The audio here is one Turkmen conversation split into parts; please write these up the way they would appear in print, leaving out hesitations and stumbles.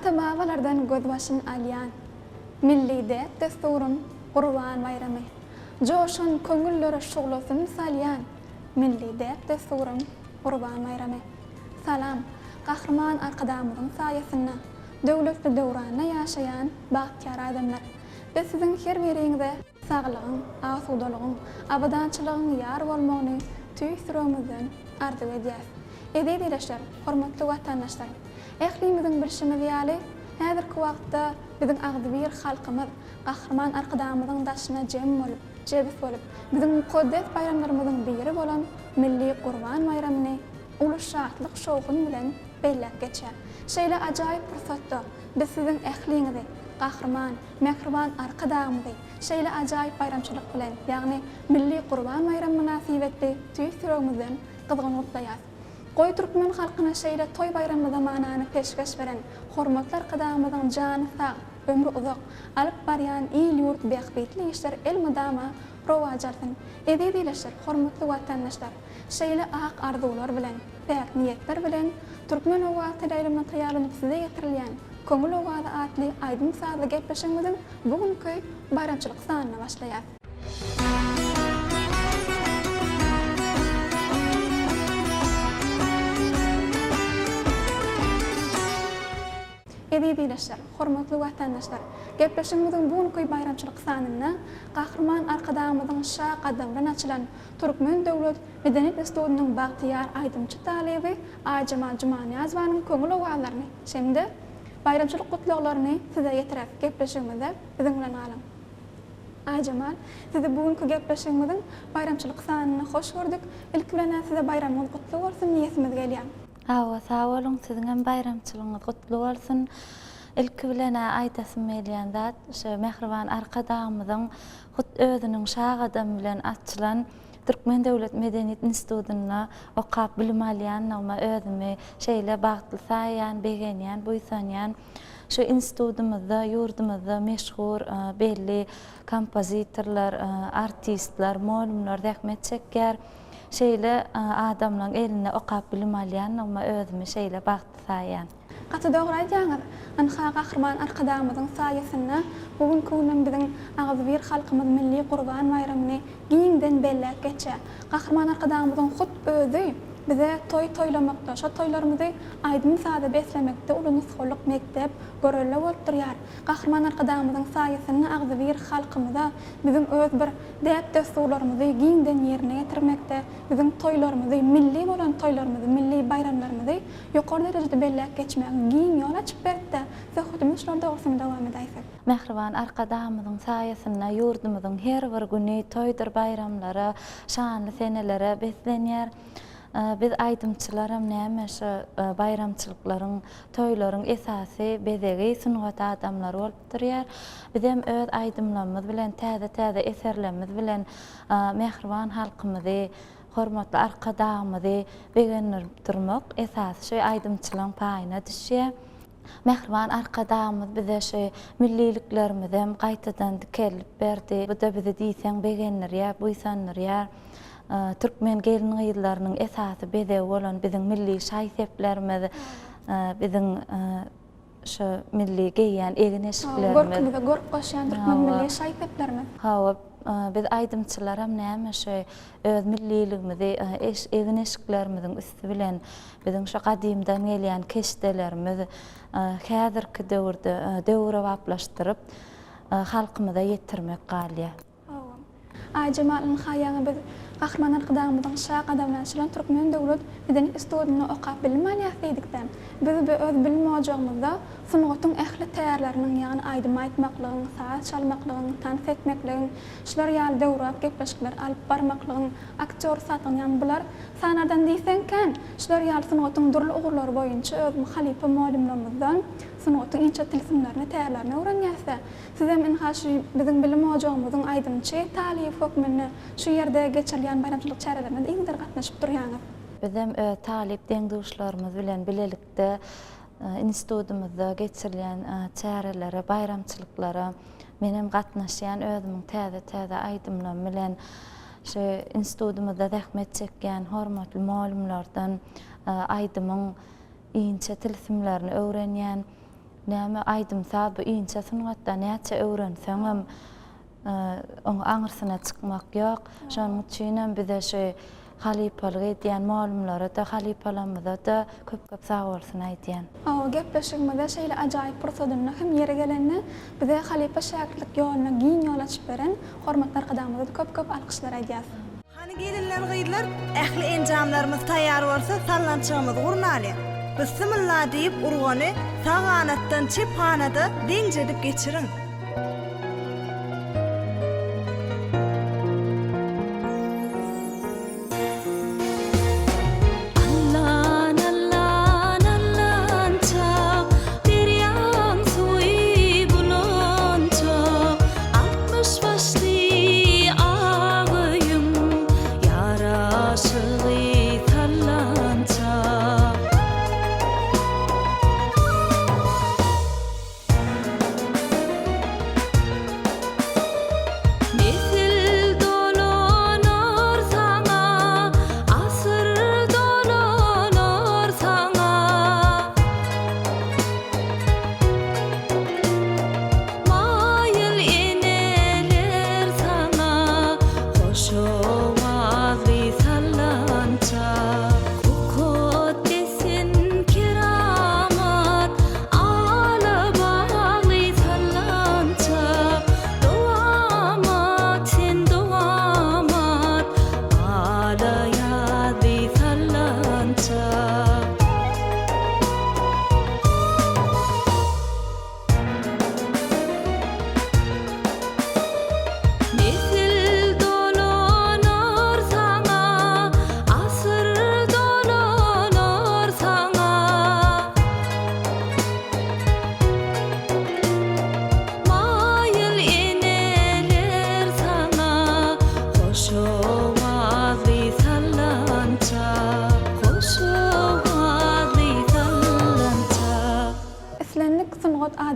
Ata-babalardan gözbaşyn alýan, millide desturun Gurban bayramy. Joşan köňüllere şuglasyn salýan, millide desturun Gurban bayramy. Salam, gahrman arkadamyň saýasyna, döwletli döwranda ýaşaýan bagtyar adamlar. Biz siziň her biriňize saglygyň, asudalygyň, abadançylygyň ýar bolmagyny tüýsüremizden arzu edýäs. Edýärler, hormatly watandaşlar. Ählimiziň bilşimi ýaly, häzirki wagtda biziň agdy bir halkymyz gahrman arkadamyzyň daşyna jem bolup, jebis bolup, biziň mukaddes bayramlarymyzyň biri bolan Milli Gurban bayramyny ulus şatlyk şowgun bilen bellep geçýär. Şeýle ajaýyp fursatda biz siziň ähliniňizi, gahrman, mehriban arkadamyzy şeýle ajaýyp bayramçylyk bilen, ýagny Milli Gurban bayramy münasibetli tüýsüremizden gyzgynlyklaýar. Goý türkmen halkyna şeýle toý bayramy zamanany peşkeş beren hormatly arkadamyzyň jany sag, ömrü uzak, alyp barýan il ýurt bäxbetli işler el mudama rowajaryn. Edýärler, hormatly watandaşlar. Şeýle ak arzular bilen, bäk niýetler bilen türkmen owasy daýrymyna taýýarlanyp size getirilýän Köňül owasy atly aýdym sazly gepleşigimiziň bugünkü bayramçylyk sanyna başlaýar. Edýärler, hormatly watandaşlar. Gepleşigimiziň bugünkü bayramçylyk sanyna gahrman arkadamyzyň şa gadamdan açylan Türkmen Döwlet Medeniyet Institutynyň bagtyar aýdymçy talebi Aýjamal Jumaniýazowanyň köňül owalaryny, şeýle bayramçylyk gutlaklaryny size getirip gepleşigimizde biziň bilen galyň. Aýjamal, size bugünkü gepleşigimiziň bayramçylyk sanyna hoş gördük. Ilk bilen size bayramyňyz gutly bolsun diýesimiz gelýär. Hawa sağ olun, sizin bayramçılığınız kutlu olsun. İlk bilene aýtasym gelýän zat, şu mehriban arkadamyzyň özüniň şagadam bilen açylan Türkmen Döwlet Medeniyet Institutyna okap bilim alýan, ama özümi şeýle bagtly saýan, begenýän, buýsanýan. Şu institutymyzda, ýurdumyzda meşhur belli kompozitorlar, artistler, molumlar zähmet çekýär. Şeýle adamlaryň eline okap bilim alýan, ama özümi şeýle bagtly saýan. Gaty dogry aýdýaňyz, anha gahrman arkadamyzyň saýasyna bugünkü gündäm biziň agzy bir halkymyz Milli Gurban bayramy giňden bellep geçýär. Gahrman arkadamyzyň hut özü bize toýlamakda, şo toýlarymyzy aýdym sady beslemekde ulunys holluk mektep görelle bolup durýar. Gahrman arkadamyzyň saýasyny agzy bir halkymyza biziň öz bir däp desturlarymyzy giňden ýerine getirmekde, biziň toýlarymyzy, milli bolan toýlarymyzy, milli bayramlarymyzy ýokary derejede bellep geçmek giň ýol açyp berdi. Söhbetimiz şol dogrusyny dowam edäýsek. Mehriban arkadamyzyň saýasyna ýurdumyzyň her bir güni toýdur bayramlara, şanly senelere beslenýär. Biz aýdymçylaram näme şu bayramçylyklaryň, toýlaryň esasy bezegi sungat adamlar bolup durýar. Biz hem öz aýdymlarymyz bilen, täze eserlerimiz bilen mehriban halkymyzy, hormatly arkadamyzy begenip durmak esasy şu aýdymçylygyň paýyna düşýär. Mehriban arkadamyz bize şu milliliklerimizi hem gaýtadan dikelip berdi. Bu da bize diýseň begenler, buýsanlar. Türkmen gelini ýyllarynyň esasy bede bolan biziň milli şaýseplerimiz, biziň şu milli geýýän egineşiklerimiz, gorp goşýan Türkmen milli şaýseplerimiz. Hawa biz aýdymçylaram näme şu öz milliligimizi, egineşiklerimiziň üstü bilen biziň şu gadymdan gelýän keşdelerimiz häzirki döwürde döwre waplaşdyryp halkymyza ýetirmek galýar. Aýjamalyň haýaňy biz gahrman arkadamyzyň şa gadamdan açylan Türkmen Döwlet Medeniyet Institutyna okap bilim alýasydykdan biz öz bilim ojagymyzda sunugatyň ähli täýärleriniň, ýagny aýdym aýtmaklygyň, saz çalmaklygyň, tans etmekligiň, şular ýaly döwrap gepleşikler alyp barmaklygyň, aktyor satýan bular sanadan diýsenken şular ýaly sunugatyň durly ugurlary boýunça öz muhalipa molumlarimizden sunugatyň inçe tilsimlerini, täýärlerini öwrenýärse, siz hem inhaşy biziň bilim ojagymyzyň aýdymçy talip hökmünde şu ýerde geçirýän bayramçylyk çärelerinde iňder gatnaşyp durýaňyz. Biz hem talip deňduşlarymyz bilen bilelikde institutymyzda geçirilýän çärelere, bayramçylyklara menem gatnaşýan özümiň täze aýdymlarym bilen şu institutymyzda zähmet çekýän hormatly molumlardan aýdymyň inçe tilsimlerini öwrenýän näme aydymsa bu inçe sungatda näçe öwrenseňem oňa aňyrsına çykmak ýok. Şonuň üçinem bize şu halipalyk diýen malumlara da halipalamyza da köp sag bolsun aýdýan. Gepleşigimizde şeýle ajaýyp pursadyny hem ýere gelenni bize halipa şäherlik ýolyna giň ýol açyp beren hormatly arkadaşymyza köp alkyşlar aýdýas. Hani gelinler gyýdylar, ähli enjamlarymyz taýýar bolsa sallançygymyzy gurnaly. Bismillah diýip urgany saganatdan çephanada deňje edip geçiriň.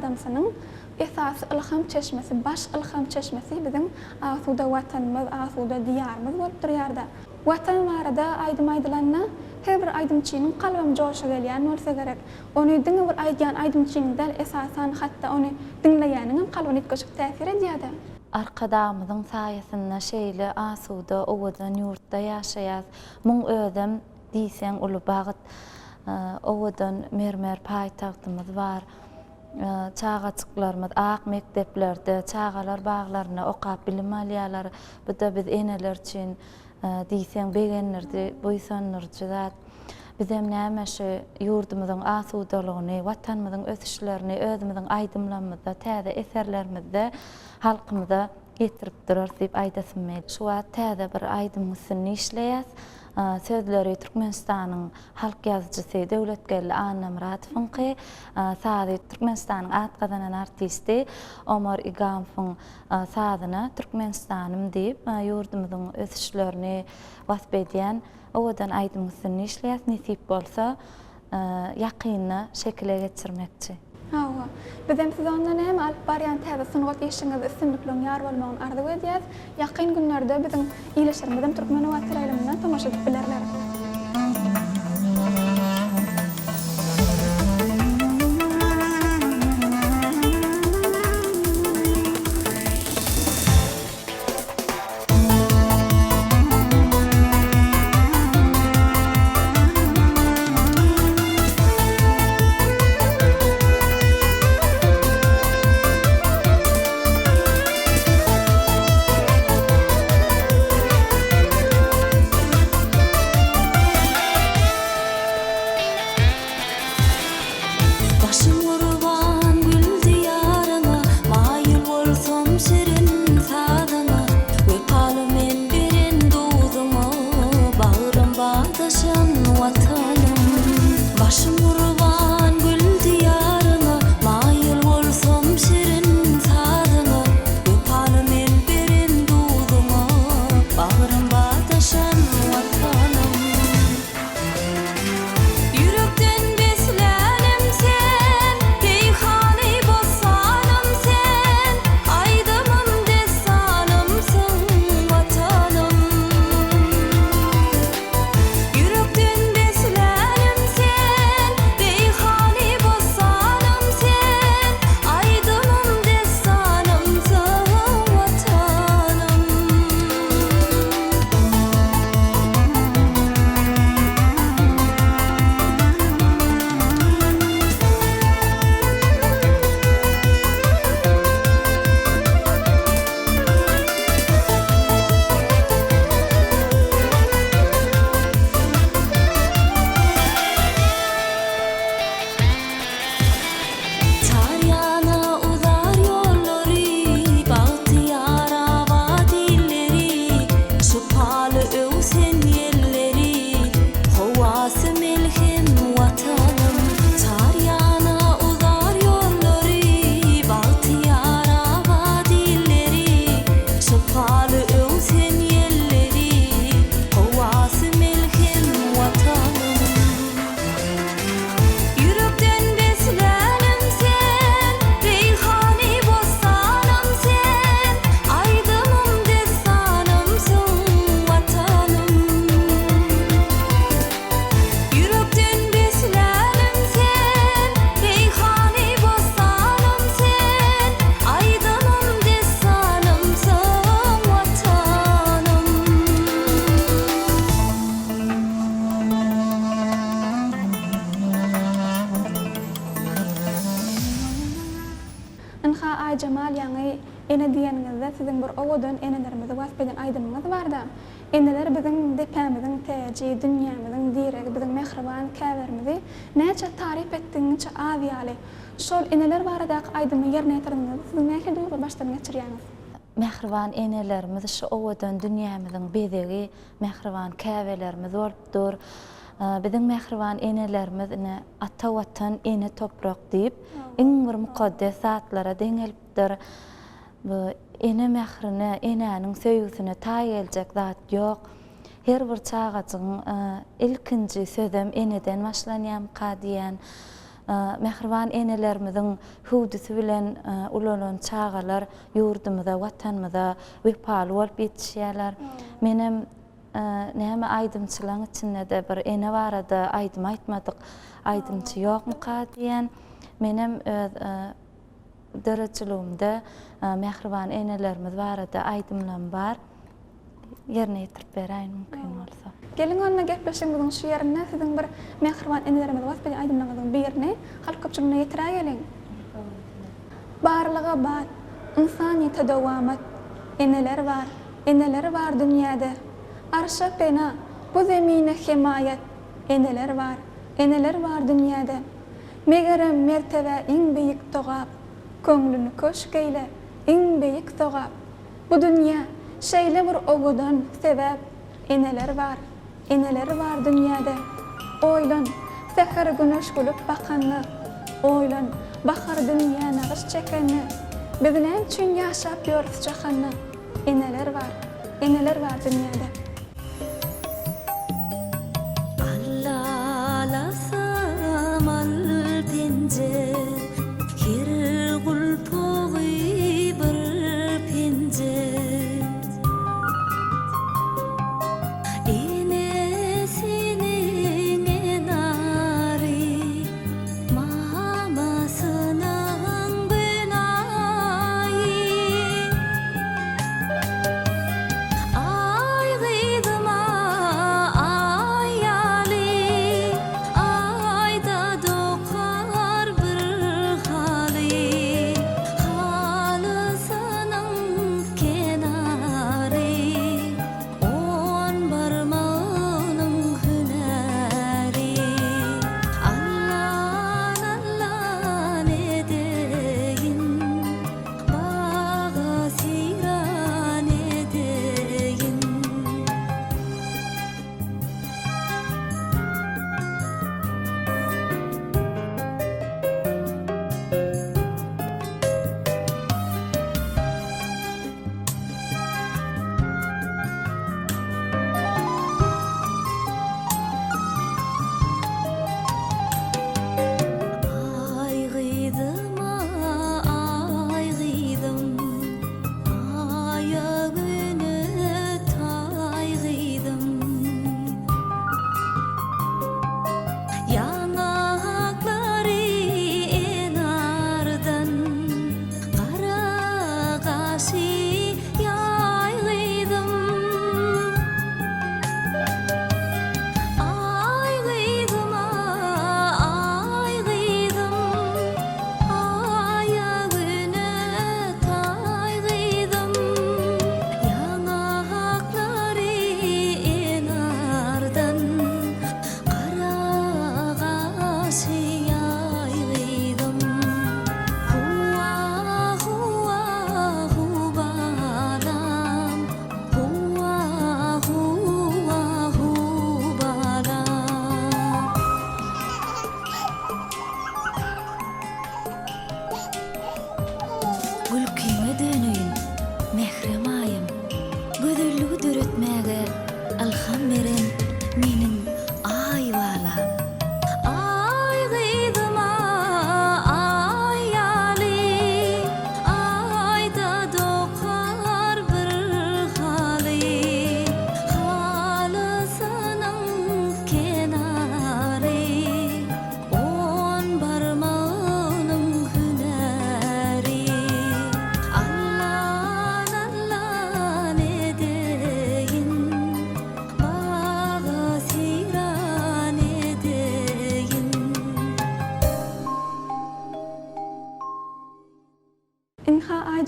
adamsynyň esasy ilham çeşmesi, baş ilham çeşmesi bizim asuda watanymyz, asuda diýarymyz bolup durýarda. Watan barada aýdym-aýdylanna her bir aýdymçynyň kalbam joşa gelýän bolsa gerek. Ony diňe bir aýdýan aýdymçynyň esasan hatda ony dinleýäniň kalbyny köşük täsir edýärdi. Arkadamyzyň saýasynda şeýle asuda, owadan ýurtda ýaşaýas, muň ödem diýseň Ulubagyt owadan mermer paýtagtymyz bar. Çağaçyklarymyz ak mekdeplerde çağalar baglaryna okap bilim alýarlar. Bu da biz eneler üçin diýseň begenlerdi boýsanyrjylar. Biz hem näme şu ýurdumyzyň asudalygyny, watanymyzyň ösüşlerini, özümiziň aýdymlarymyzda, täze eserlerimizde halkymyza getirip durar diýip aýdasym men. Şu wagt täze bir aýdymysyny işleýäs. Sözleri Türkmenistanyň halk ýazgysy Döwletgel Anna Muratowyň sady Türkmenistanyň atgazanan artisti Omar Igamowyň sadyna Türkmenistanym diýip ýurdumyzyň ösüşlerini wasp edýän owadan aýdymysyny işleýäs, nisip bolsa ýakyny şekile geçirmekçi. Bizim siz ondan hem alıp baryan täze sungat işiňiz üstünliklen ýar bolmagyny arzu edýäs. Ýakyn günlerde bizim iýleşirmizden Türkmen Wagty aýlymyndan tomaşa edip bilerler. Yürekten beslerim sen ýanynızda sizin bir owadan enelerimizi wasp eden aýdymyňyz barda. Eneler biziň depämiziň täji, dünýämiziň diregi, biziň mehriban käberimizi näçe tarif etdiňiçe aýaly. Şol eneler baradaky aýdymy ýerine ýetirdiňiz. Siz näçe duygu başdan geçirýäňiz? Mehriban enelerimiz şu owadan dünýämiziň bedegi mehriban käbelerimiz bolupdyr. Biziň mehriban enelerimiz ata watan ene toprak diýip iň bir mukaddes zatlara deňelipdir. Bu ene mehrini, enäniň söýgüsine taýyljak zat ýok. Her bir çağaçyň ilkinji sözem eneden başlanýan kadiýan. Mehriban enelerimiziň hudusy bilen ulanan çağalar ýurdumyza, watanymyza wepaly bolup ýetişýärler. Menem näme aýdymçylaryň içinde de bir ene barada aýdym aýtmadyk, aýdymçy ýokmy kadiýan. Menem derejelerimde mehriban enelerimiz barada aýdymlarym bar. Ýerine ýetirip beräýin mümkin bolsa. Gelin onunla gepleşin biziň şu ýerine siziň bir mehriban enelerimiz wasp eden aýdymlaryňyzyň birini halk köpçüligine ýetiräýeliň. Barlyga bar, insanyýete dawamat, eneler bar dünýäde. Arşa pena, bu zemine himayet, eneler var dünýäde. Megerem mertebe iň beýik togap, köňlüni köşk eyle, iň beýik togap. Bu dünýä şeýle bir ogudan sebäp, eneler var dünýäde. Oýlan, seher güneş gülüp bakanny, oýlan, bahar dünýä nagyş çekenni. Bizinem üçin ýaşap ýörüs jahanny, eneler var dünýäde.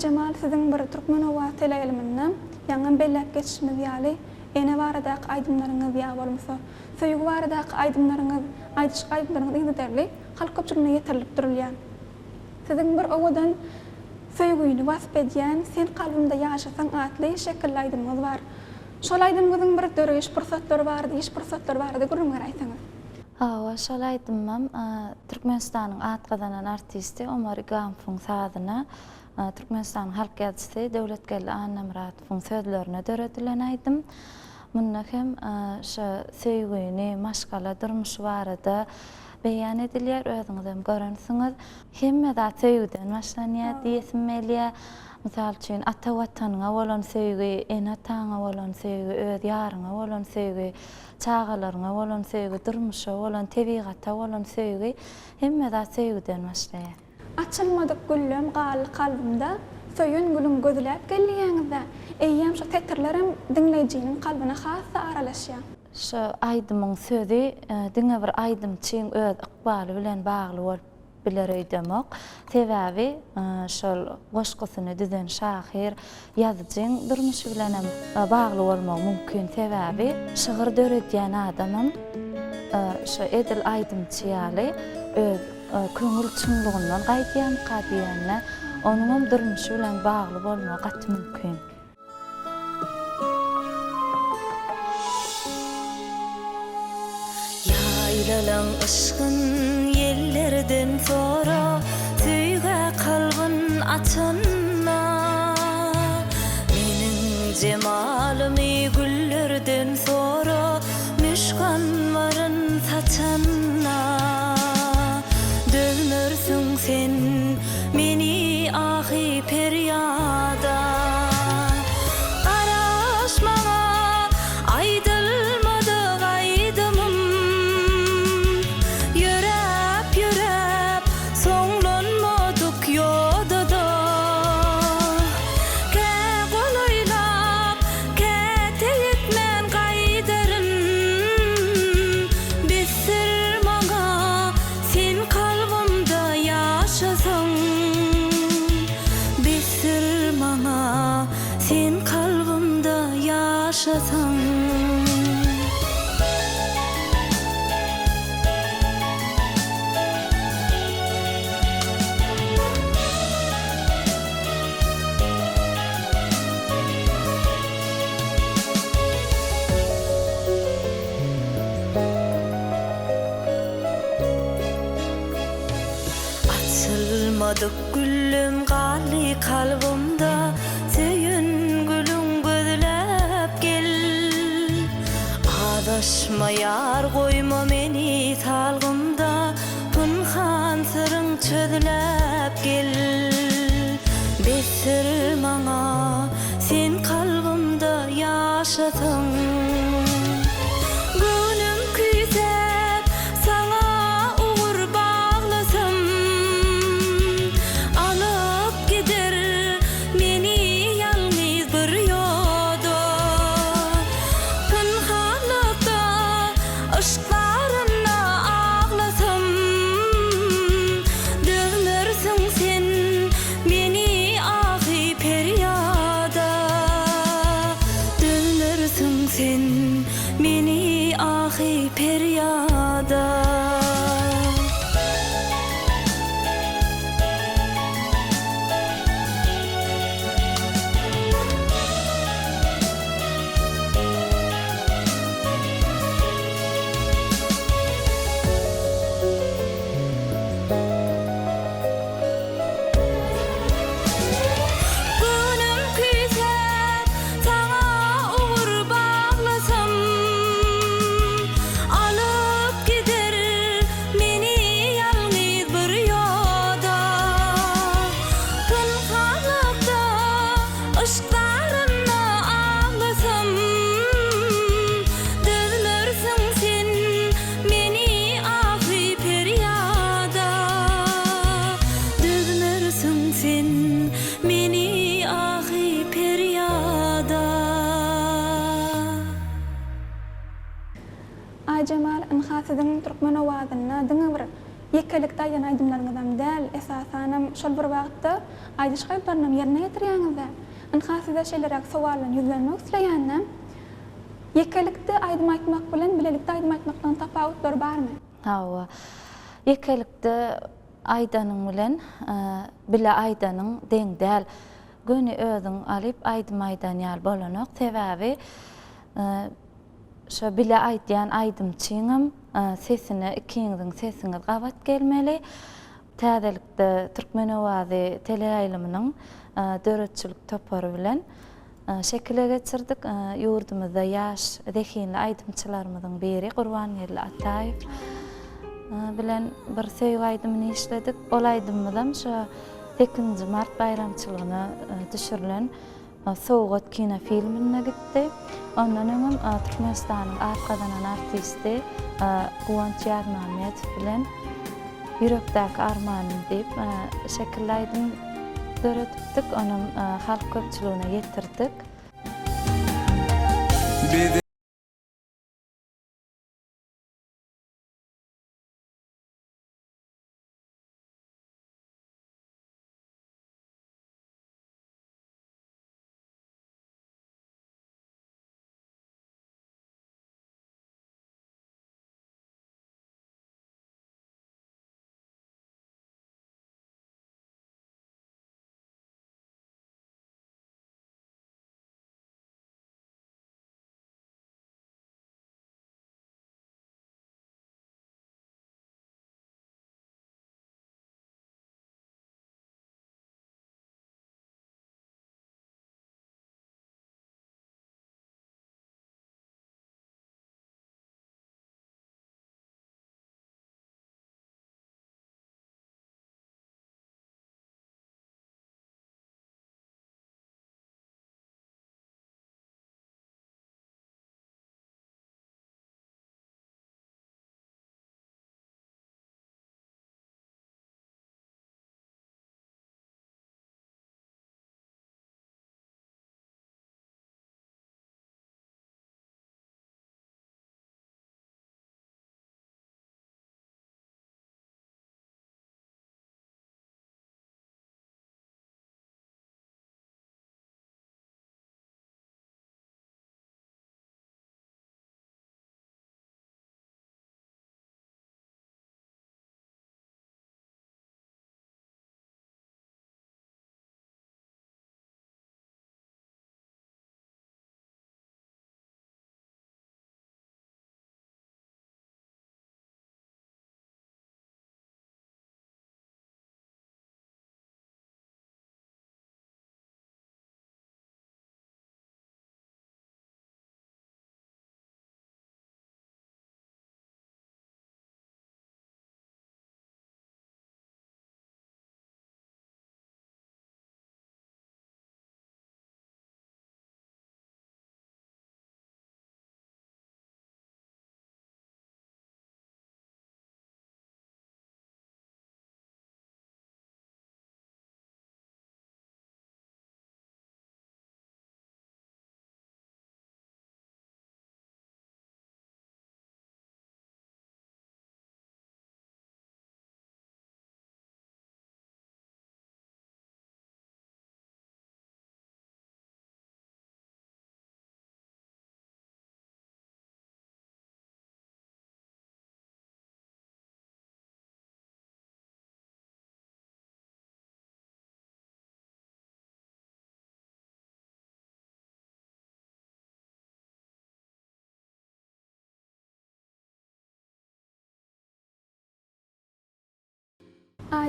Cemal sizin bir Türkmen ova teleýiliminden ýaňam bellep geçişimiz ýaly ene baradaky aýdymlaryňyz ýa bolmasa söýgü baradaky aýdymlaryňyz, aýdymlaryňyz ýa-da halk köpçüligine ýetirilip durilýan. Sizin bir owadan söýgüni wasp edýän, sen kalbymda ýaşasaň atly şekilli aýdymyňyz bar. Şol aýdymyňyzyň bir döreş pursatlary bardy, iş pursatlary bardy gurulmagy aýsaňyz. Hawa şol aýdymam Türkmenistanyň atgazanan artisti Omar Gamfyň sazyna Türkmenistan halk ýazgysy Döwletgelle Annamradowyň sözlerine döredilen aýdym. Munda hem şu söýgüni, maşgala durmuşy barada beýan edilýär, özüňiz hem görensiňiz. Hemme zat söýgüden başlanýar diýesimmelýär. Misal üçin ata watanyňa bolan söýgü, ene ataňa bolan söýgü, öz ýaryňa bolan söýgü, çağalaryňa bolan söýgü, durmuşa bolan, tebigatda bolan söýgü hemme zat söýgüden başlaýar. Açılmadyk güllüm galy kalbymda söýün gülüm gözläp gelýäňizde eýýäm şu tetirlerim dinleýijiniň kalbyna hassa aralaşýar. Şu aýdymyň sözi diňe bir aýdymçyň öz ykbaly bilen bagly bolup bileri demek. Sebäbi şol goşgusyny düzen şahyr ýazyjyň durmuşy bilen bagly bolmak mümkin. Sebäbi şygyr döredýän adamym şu edil aýdymçy ýaly öz köňül çynlygyndan gaýtýan kadiýanna onuň durmuşy bilen bagly bolmak gat mümkin. Ýaýlalan ışgyn ýellerden sonra süýge kalbyn açanna meniň jemalymy güllerden sonra müşkan baryn saçanna dönürsün sen meni ahy peryada araşmaga aýdylmady gaýdymym ýörep soňlanmadyk ýodada kä golaýlap kä teýetmän gaýdaryn besir maňa sen kalbymda ýaşasaň besir maňa sen kalbymda ýaşasaň. Açılmadyk güllüm galy kalbymda söýün gülüň gözläp gel. Adaşmaýar goýma meni salgymda pynhan syryň çözläp gel. Besir maňa sen kalbymda ýaşasaň gönüm küýsep saňa ugur baglasam alıp gider meni ýalňyz bir ýoda pynhanlykda ışklaryna aglasam dönürsün sen meni ahy peryada dönürsün sen meni ahy peryada. Gönüm küýsep saňa ugur baglasam alyp gider meni ýalňyz bir ýoda pynhanlykda ışklaryna aglasam dönürsün sen meni ahy peryada dönürsün sen meni ahy peryada. Ay Cemal, inha sizin Türkmen owazyna diňe bir Ýekelikde aýdan aýdymlaryňyzdan däl, esasanam şol bir wagtda aýdyş gaýplarynam ýerine ýetirýäňizde, ynha size şeýlerek sowalyň ýüzlenmek isleýändem. Ýekelikde aýdym aýtmak bilen bilelikde aýdym aýtmakdan tapawutlar barmy? Hawa. Ýekelikde aýdanyň bilen bile aýdanyň deň däl. Göni özüň alyp aýdym aýdan ýaly bolanok sebäbi şo bile aýdýan aýdymçyňam sesini ikiňiziň sesini gabat gelmeli. Täzelikde türkmen owazy teleaýlymynyň döretçilik topary bilen şekile geçirdik. Ýurdumyzda ýaş dehinli aýdymçylarymyzyň biri Gurbanýerli Ataýew bilen bir söýgü aýdymyny işledik. Ol aýdymyzam şo 8 mart bayramçylygyna düşürilen Soğuk kino filmine gitti. Ondan öňüm Türkmenistanyň arkadan artisti Guwanç Ýagmametow bilen Ýürekdäki armanym diýip şekilli aýdym döretipdik. Onuň halk köpçüligine ýetirdik.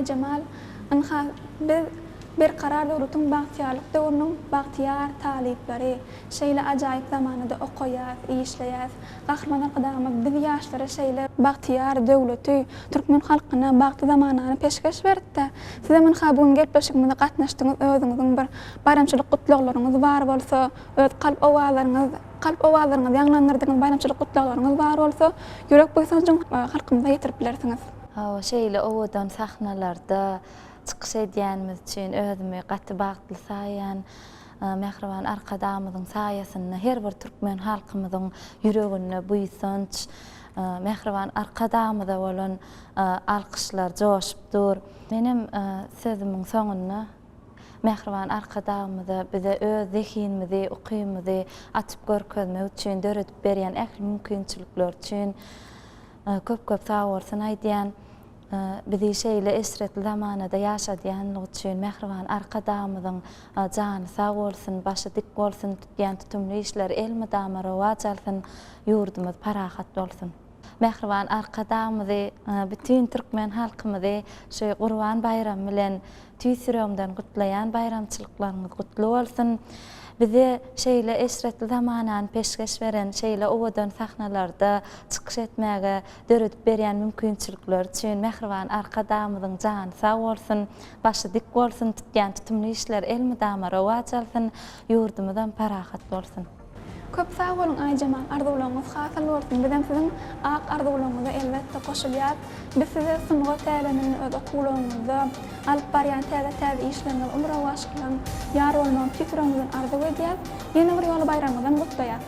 Cemal, ynha biz bir karar döwretiň bagtýarlyk döwrüniň bagtyar talyplary, şeýle ajaýyp zamanada okaýar, işleýär. Gahrman arkadaşyma biz ýaşlara şeýle bagtyar döwleti, türkmen halkyna bagty zamanany peşkeş berdi. Size men bugun gelipleşigimizde gatnaşdyňyz, özüňiziň bir bayramçylyk gutluglaryňyz bar bolsa, öz kalp owazlaryňyz ýanglandyrdygyňyz bayramçylyk gutluglaryňyz bar bolsa, ýürek boýsanjyň halkymyza ýetirip bilersiňiz. Hawa şeýle owadan sahnalarda çykyş edýänimiz üçin özümi gaty bagtly saýan, mehriban arkadamyzyň saýasyna her bir türkmen halkymyzyň ýüregine buýsanç, Mehriban arkadamyda bolan alkışlar joşupdur. Menim sözümüň soňunda mehriban arkadamyda bize öz zehinimizi, ukymyzy açyp görkezmek üçin döredip berýän ähli mümkinçilikler üçin köp sag bolsun aýdýan, bizi şeýle esretli zamanada ýaşadýanlyk üçin mehriban arkadamyzyň jany sag bolsun, başy dik bolsun, tutýan tutumly işler elmi dama rowaj alsyn, ýurdumyz parahat bolsun. Mehriban arkadamyzy bütün türkmen halkymyzy şu Gurban bayramy bilen tüýsüremden gutlaýan bayramçylyklaryňyz gutly bolsun. Bize şeýle esretli zamanany peşkeş beren, şeýle owadan sahnalarda çykyş etmäge döredip berýän mümkinçilikler üçin mehriban arkadamyzyň jany sag bolsun, başy dik bolsun, tutýan tutumly işler elmi dama rowaj alsyn, ýurdumyzdan parahat bolsun. Köp sag bolun aýjaman, arzuwlaryňyz hasy bolsun. Bizem siziň ak arzuwlaryňyza elbetde goşulýar. Biz size sumga täzenin öz okularyňyzda alyp barýan täze işleriniz umra başlayan ýar bolmagy fikiriňizden arzuw edýär. Ýene bir ýoly bayramyňyzdan gutlaýar.